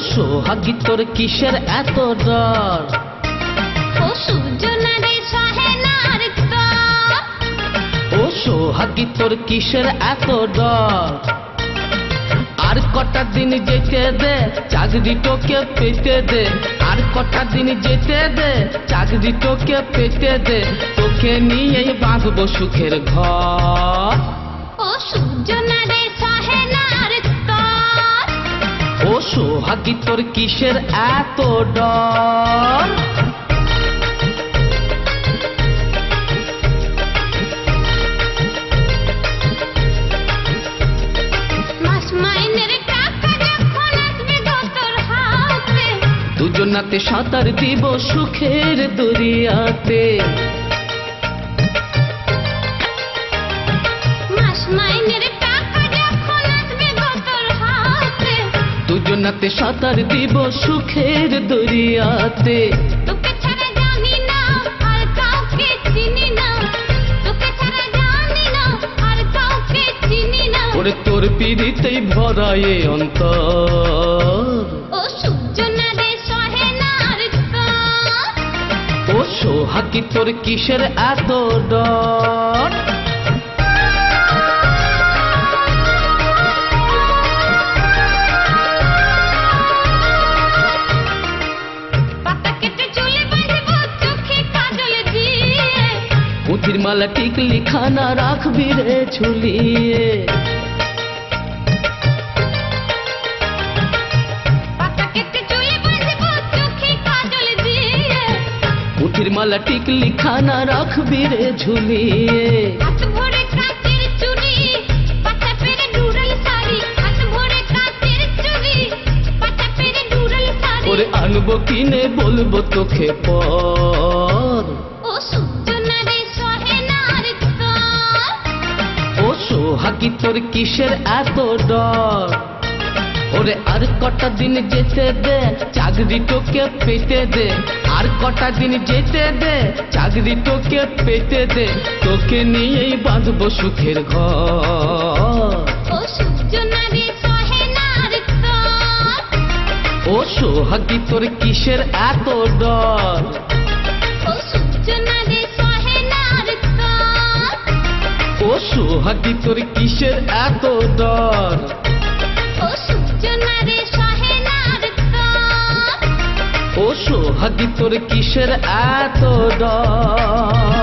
সোহাগী তোর কিসের এত ডর? ও সুজনা রে সহে না আর তর। ও সোহাগী তোর কিসের এত ডর? আর কটা দিন যেতে দে, চাকরি তোকে পেতে দে। আর কটা দিন যেতে দে, চাকরি তোকে পেতে দে। তোকে নিয়েই বাঁধবো সুখের ঘর। ও সুজনা রে সহে না আর তর। ও সোহাগী তোর কিসের এত ডর? মাস মাইনের টাকা যখন আসবে গো তোর হাতে, দুজনাতে সাঁতার দিব সুখের দরিয়াতে। মাস মাইনের টাকা যখন আসবে গো তোর হাতে, দুজনাতে সাঁতার দিব সুখের দরিয়াতে। তোকে ছাড়া জানি না আর কাউকে চিনি না। তোকে ছাড়া জানি না আর কাউকে চিনি না। ওরে তোর পিড়িতেই ভরায়ে অন্তর। ও সুজনা রে সহে না আর তর। ও সোহাগী তোর কিসের এত ডর? পাতা কেটে চুলে বাঁধবো চোখে কাজল দিয়ে। পুঁথির মালা টিকলি খানা রাখবি রে ঝুলিয়ে। পাতা কেটে চুলে বাঁধবো চোখে কাজল দিয়ে। পুঁথির মালা টিকলি খানা রাখবি রে ঝুলিয়ে। হাত ভরে কাচের চুড়ি, পাতা পেরে ডুরাল শাড়ি। হাত ভরে কাচের চুড়ি, পাতা পেরে ডুরাল শাড়ি। ওরে আনবো কিনে বলবো তোকে পর। ও সুজনা রে সহে না আর তর। ও সোহাগী তোর কিসের এত ডর? ওরে আর কটা দিন যেতে দে, চাকরি তোকে পেতে দে। আর কটা দিন যেতে দে, চাকরি তোকে পেতে দে। তোকে নিয়েই বাঁধবো সুখের ঘর। ও সুজনা রে সহে না আর তর। ও সোহাগী তোর কিসের এত ডর? ও সুজনা রে সহে না আর তর। ও সোহাগী তোর কিসের এত ডর? ও সুজনা রে সহে না আর তর। ও সোহাগী তোর কিসের এত ডর?